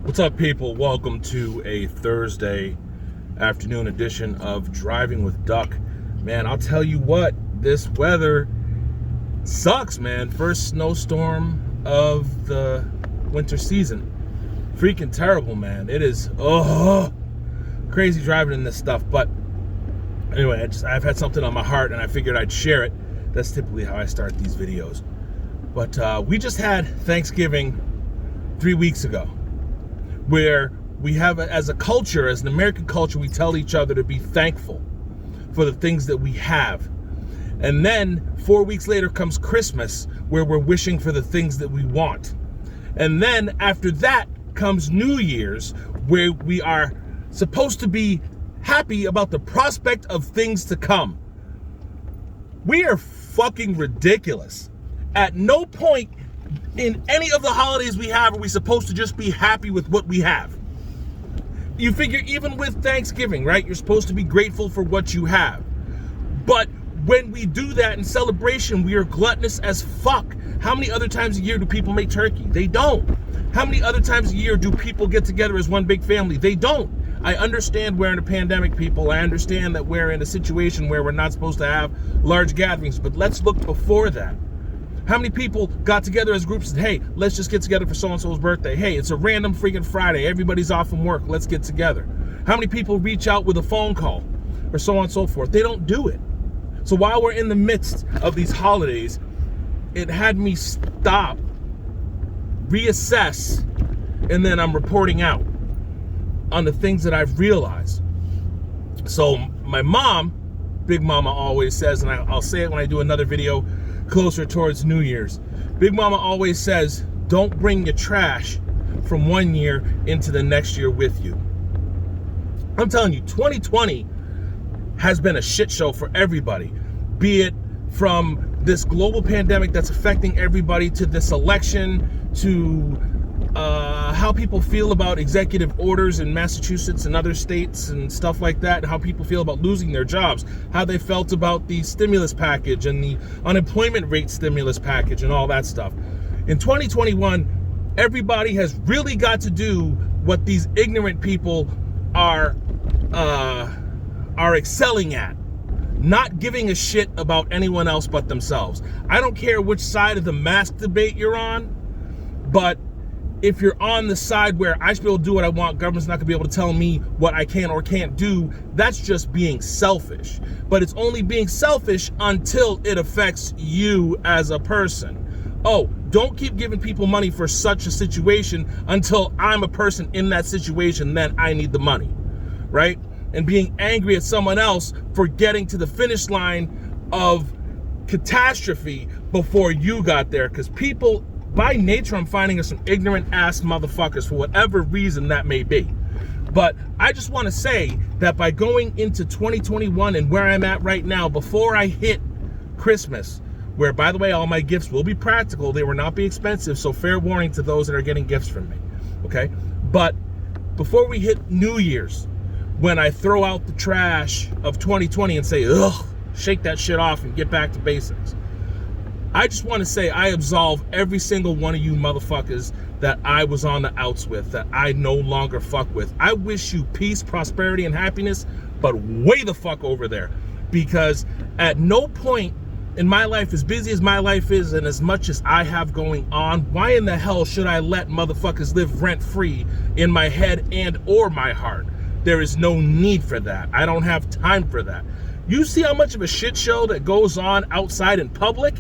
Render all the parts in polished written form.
What's up, people? Welcome to a Thursday afternoon edition of Driving with Duck. Man, I'll tell you what, this weather sucks, man. First snowstorm of the winter season. Freaking terrible, man. It is crazy driving in this stuff. But anyway, I've had something on my heart and I figured I'd share it. That's typically how I start these videos. But we just had Thanksgiving 3 weeks ago, where we have, as a culture, as an American culture, we tell each other to be thankful for the things that we have. And then 4 weeks later comes Christmas, where we're wishing for the things that we want. And then after that comes New Year's, where we are supposed to be happy about the prospect of things to come. We are fucking ridiculous. At no point in any of the holidays we have are we supposed to just be happy with what we have. You figure even with Thanksgiving, right? You're supposed to be grateful for what you have. But when we do that in celebration, we are gluttonous as fuck. How many other times a year do people make turkey? They don't. How many other times a year do people get together as one big family? They don't. I understand we're in a pandemic, people. I understand that we're in a situation where we're not supposed to have large gatherings, but let's look before that. How many people got together as groups and said, hey, let's just get together for so-and-so's birthday. Hey, it's a random freaking Friday. Everybody's off from work. Let's get together. How many people reach out with a phone call or so on and so forth? They don't do it. So while we're in the midst of these holidays, it had me stop, reassess, and then I'm reporting out on the things that I've realized. So my mom, Big Mama, always says, and I'll say it when I do another video closer towards New Year's. Big Mama always says, don't bring your trash from one year into the next year with you. I'm telling you, 2020 has been a shit show for everybody, be it from this global pandemic that's affecting everybody, to this election, to how people feel about executive orders in Massachusetts and other states and stuff like that, how people feel about losing their jobs, how they felt about the stimulus package and the unemployment rate stimulus package and all that stuff. In 2021, everybody has really got to do what these ignorant people are excelling at. Not giving a shit about anyone else but themselves. I don't care which side of the mask debate you're on, but if you're on the side where I should be able to do what I want, government's not gonna be able to tell me what I can or can't do, that's just being selfish. But it's only being selfish until it affects you as a person. Oh, don't keep giving people money for such a situation until I'm a person in that situation, then I need the money, right? And being angry at someone else for getting to the finish line of catastrophe before you got there. Because people, by nature, I'm finding, are some ignorant ass motherfuckers for whatever reason that may be. But I just want to say that by going into 2021 and where I'm at right now, before I hit Christmas, where, by the way, all my gifts will be practical, they will not be expensive, so fair warning to those that are getting gifts from me, okay? But before we hit New Year's, when I throw out the trash of 2020 and say, ugh, shake that shit off and get back to basics, I just want to say I absolve every single one of you motherfuckers that I was on the outs with, that I no longer fuck with. I wish you peace, prosperity, and happiness, but way the fuck over there. Because at no point in my life, as busy as my life is and as much as I have going on, why in the hell should I let motherfuckers live rent-free in my head and or my heart? There is no need for that. I don't have time for that. You see how much of a shit show that goes on outside in public?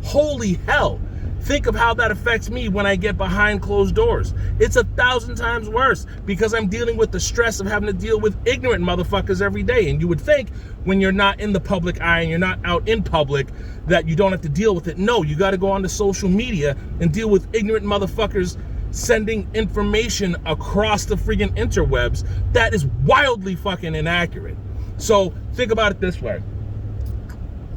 Holy hell. Think of how that affects me when I get behind closed doors. It's 1,000 times worse because I'm dealing with the stress of having to deal with ignorant motherfuckers every day. And you would think when you're not in the public eye and you're not out in public that you don't have to deal with it. No, you got to go onto social media and deal with ignorant motherfuckers sending information across the friggin' interwebs that is wildly fucking inaccurate. So think about it this way.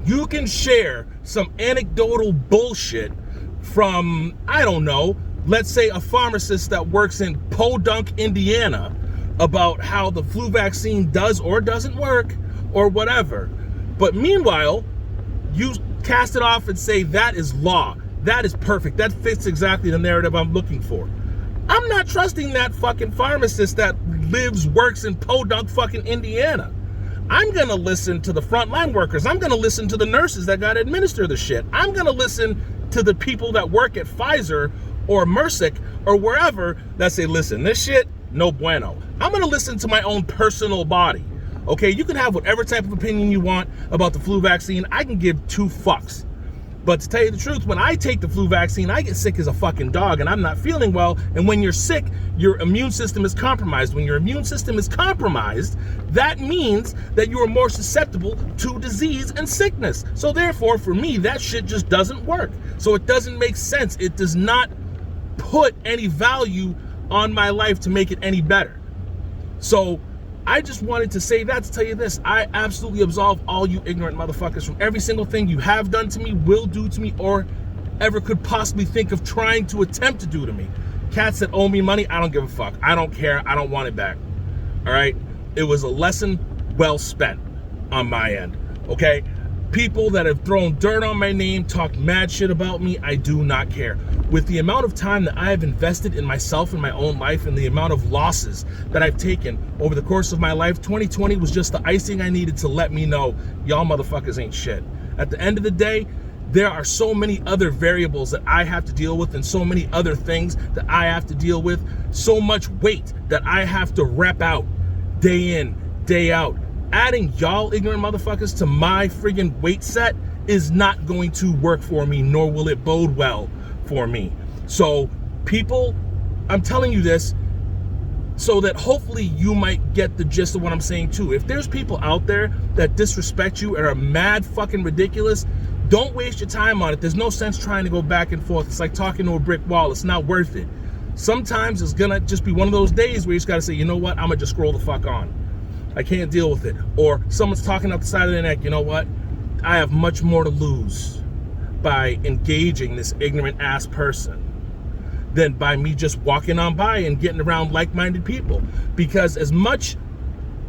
You can share some anecdotal bullshit from, I don't know, let's say a pharmacist that works in Podunk, Indiana, about how the flu vaccine does or doesn't work or whatever. But meanwhile, you cast it off and say that is law. That is perfect. That fits exactly the narrative I'm looking for. I'm I'm not trusting that fucking pharmacist that works in Podunk fucking Indiana. I'm going to listen to the frontline workers. I'm going to listen to the nurses that got to administer the shit. I'm going to listen to the people that work at Pfizer or Merck or wherever that say, listen, this shit, no bueno. I'm going to listen to my own personal body. Okay, you can have whatever type of opinion you want about the flu vaccine. I can give 2 fucks. But to tell you the truth, when I take the flu vaccine, I get sick as a fucking dog and I'm not feeling well. And when you're sick, your immune system is compromised. When your immune system is compromised, that means that you are more susceptible to disease and sickness. So therefore, for me, that shit just doesn't work. So it doesn't make sense. It does not put any value on my life to make it any better. So I just wanted to say that to tell you this. I absolutely absolve all you ignorant motherfuckers from every single thing you have done to me, will do to me, or ever could possibly think of trying to attempt to do to me. Cats that owe me money, I don't give a fuck. I don't care. I don't want it back. All right? It was a lesson well spent on my end. Okay? People that have thrown dirt on my name, talked mad shit about me, I do not care. With the amount of time that I have invested in myself and my own life and the amount of losses that I've taken over the course of my life, 2020 was just the icing I needed to let me know y'all motherfuckers ain't shit. At the end of the day, there are so many other variables that I have to deal with and so many other things that I have to deal with, so much weight that I have to rep out day in, day out. Adding y'all ignorant motherfuckers to my friggin' weight set is not going to work for me, nor will it bode well for me. So people, I'm telling you this so that hopefully you might get the gist of what I'm saying too. If there's people out there that disrespect you and are mad fucking ridiculous, don't waste your time on it. There's no sense trying to go back and forth. It's like talking to a brick wall. It's not worth it. Sometimes it's gonna just be one of those days where you just gotta say, you know what, I'm gonna just scroll the fuck on. I can't deal with it. Or someone's talking up the side of their neck, you know what? I have much more to lose by engaging this ignorant ass person than by me just walking on by and getting around like-minded people. Because as much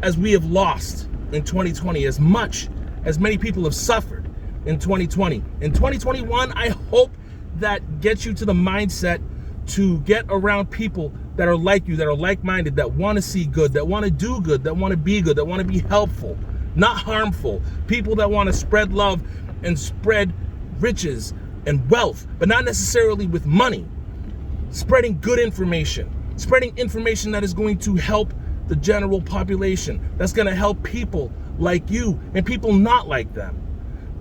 as we have lost in 2020, as much as many people have suffered in 2020, in 2021, I hope that gets you to the mindset to get around people that are like you, that are like-minded, that want to see good, that want to do good, that want to be good, that want to be helpful, not harmful. People that want to spread love and spread riches and wealth, but not necessarily with money. Spreading good information, spreading information that is going to help the general population, that's going to help people like you and people not like them.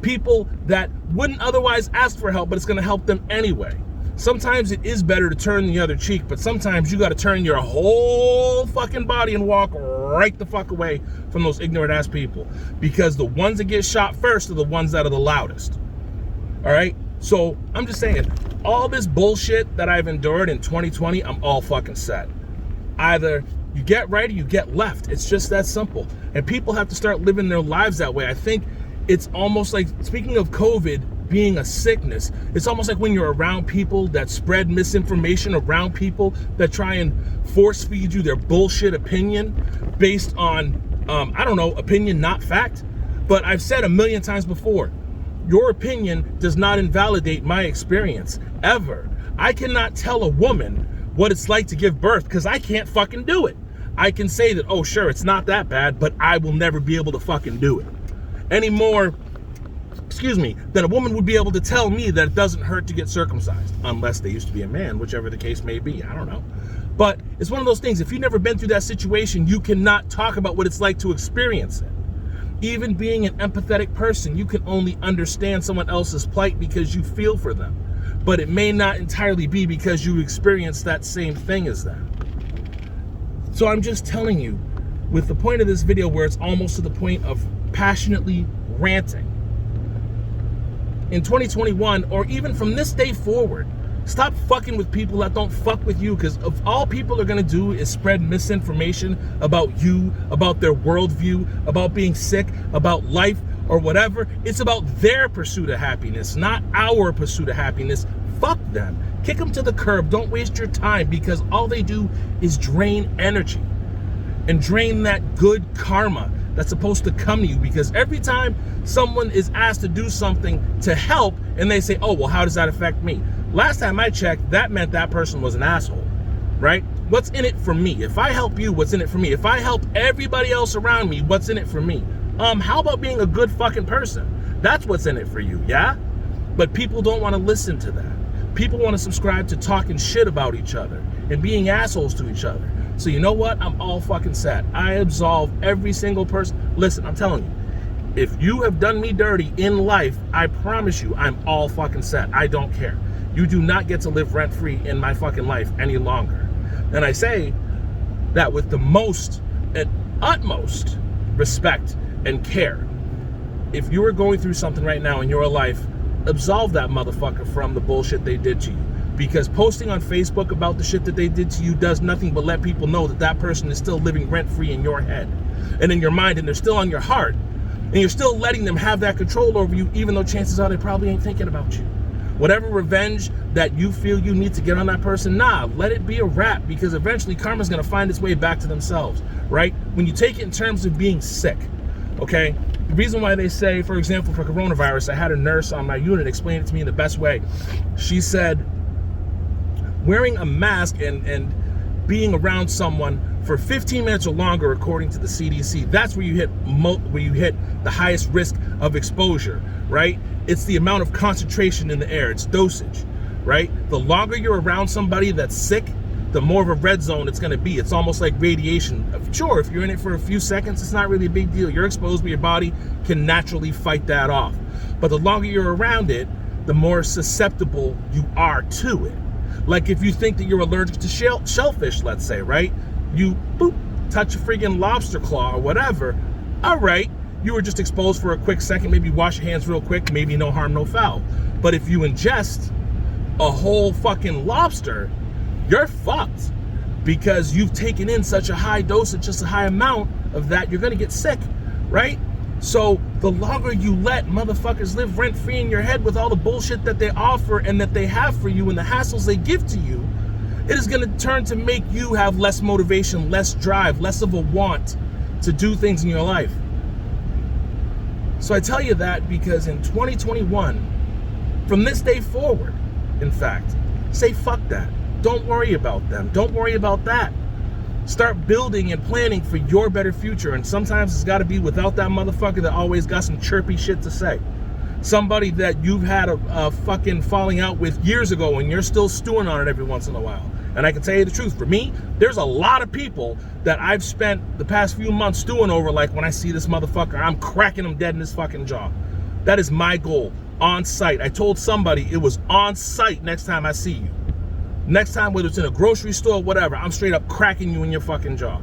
People that wouldn't otherwise ask for help, but it's going to help them anyway. Sometimes it is better to turn the other cheek, but sometimes you got to turn your whole fucking body and walk right the fuck away from those ignorant ass people, because the ones that get shot first are the ones that are the loudest. All right? So I'm just saying, all this bullshit that I've endured in 2020, I'm all fucking set. Either you get right or you get left. It's just that simple. And people have to start living their lives that way. I think it's almost like, speaking of COVID being a sickness, it's almost like when you're around people that spread misinformation, around people that try and force feed you their bullshit opinion based on, I don't know, opinion, not fact. But I've said a million times before, your opinion does not invalidate my experience, ever. I cannot tell a woman what it's like to give birth because I can't fucking do it. I can say that, oh, sure, it's not that bad, but I will never be able to fucking do it. Any more, than a woman would be able to tell me that it doesn't hurt to get circumcised, unless they used to be a man, whichever the case may be. I don't know. But it's one of those things, if you've never been through that situation, you cannot talk about what it's like to experience it. Even being an empathetic person, you can only understand someone else's plight because you feel for them. But it may not entirely be because you experienced that same thing as them. So I'm just telling you, with the point of this video where it's almost to the point of passionately ranting, in 2021, or even from this day forward, stop fucking with people that don't fuck with you, because if all people are gonna do is spread misinformation about you, about their worldview, about being sick, about life, or whatever, it's about their pursuit of happiness, not our pursuit of happiness. Fuck them. Kick them to the curb. Don't waste your time, because all they do is drain energy and drain that good karma that's supposed to come to you. Because every time someone is asked to do something to help and they say, oh, well, how does that affect me? Last time I checked, that meant that person was an asshole. right? What's in it for me? If I help you, what's in it for me? If I help everybody else around me, what's in it for me? How about being a good fucking person? That's what's in it for you, yeah? But people don't want to listen to that. People want to subscribe to talking shit about each other and being assholes to each other. So you know what? I'm all fucking set. I absolve every single person. Listen, I'm telling you, if you have done me dirty in life, I promise you, I'm all fucking set. I don't care. You do not get to live rent-free in my fucking life any longer. And I say that with the most and utmost respect and care. If you are going through something right now in your life, absolve that motherfucker from the bullshit they did to you. Because posting on Facebook about the shit that they did to you does nothing but let people know that that person is still living rent-free in your head and in your mind, and they're still on your heart. And you're still letting them have that control over you, even though chances are they probably ain't thinking about you. Whatever revenge that you feel you need to get on that person, nah, let it be a wrap, because eventually karma's gonna find its way back to themselves, right? When you take it in terms of being sick, okay? The reason why they say, for example, for coronavirus, I had a nurse on my unit explain it to me in the best way. She said, wearing a mask and being around someone for 15 minutes or longer, according to the CDC, that's where you hit the highest risk of exposure, right? It's the amount of concentration in the air, it's dosage, right? The longer you're around somebody that's sick, the more of a red zone it's gonna be. It's almost like radiation. Sure, if you're in it for a few seconds, it's not really a big deal. You're exposed, but your body can naturally fight that off. But the longer you're around it, the more susceptible you are to it. Like if you think that you're allergic to shellfish, let's say, right? You boop, touch a freaking lobster claw or whatever. All right, you were just exposed for a quick second. Maybe wash your hands real quick. Maybe no harm, no foul. But if you ingest a whole fucking lobster, you're fucked, because you've taken in such a high dosage, just a high amount of that, you're gonna get sick, right? So the longer you let motherfuckers live rent-free in your head with all the bullshit that they offer and that they have for you and the hassles they give to you, it is gonna turn to make you have less motivation, less drive, less of a want to do things in your life. So I tell you that because in 2021, from this day forward, in fact, say fuck that. Don't worry about them. Don't worry about that. Start building and planning for your better future. And sometimes it's got to be without that motherfucker that always got some chirpy shit to say. Somebody that you've had a fucking falling out with years ago and you're still stewing on it every once in a while. And I can tell you the truth, for me, there's a lot of people that I've spent the past few months stewing over, like when I see this motherfucker, I'm cracking him dead in his fucking jaw. That is my goal, on site. I told somebody it was on site next time I see you. Next time, whether it's in a grocery store, whatever, I'm straight up cracking you in your fucking jaw.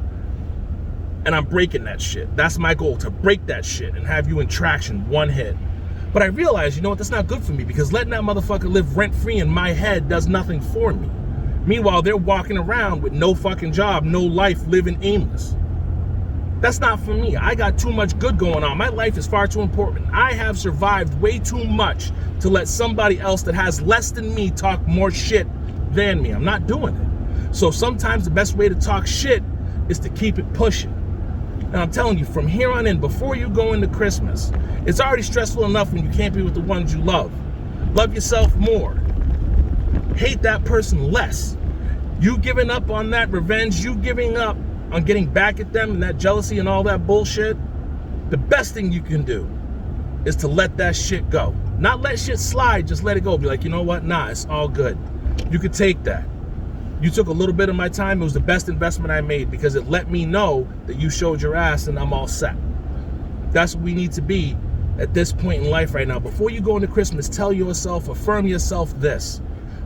And I'm breaking that shit. That's my goal, to break that shit and have you in traction, one hit. But I realize, you know what, that's not good for me, because letting that motherfucker live rent-free in my head does nothing for me. Meanwhile, they're walking around with no fucking job, no life, living aimless. That's not for me. I got too much good going on. My life is far too important. I have survived way too much to let somebody else that has less than me talk more shit than me. I'm not doing it. So sometimes the best way to talk shit is to keep it pushing. And I'm telling you, from here on in, before you go into Christmas, it's already stressful enough when you can't be with the ones you love. Love yourself more. Hate that person less. You giving up on that revenge, you giving up on getting back at them and that jealousy and all that bullshit, the best thing you can do is to let that shit go. Not let shit slide, just let it go. Be like, you know what? Nah, it's all good. You could take that. You took a little bit of my time. It was the best investment I made, because it let me know that you showed your ass and I'm all set. That's what we need to be at this point in life right now. Before you go into Christmas, tell yourself, affirm yourself this: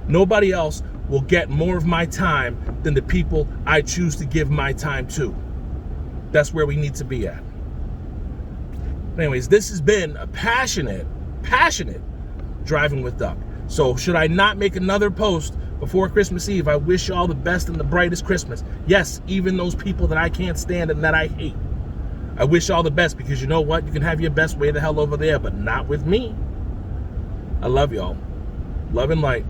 nobody else will get more of my time than the people I choose to give my time to. That's where we need to be at. Anyways, this has been a passionate Driving with Duck. So should I not make another post before Christmas Eve? I wish you all the best and the brightest Christmas. Yes, even those people that I can't stand and that I hate. I wish you all the best, because you know what? You can have your best way the hell over there, but not with me. I love y'all. Love and light.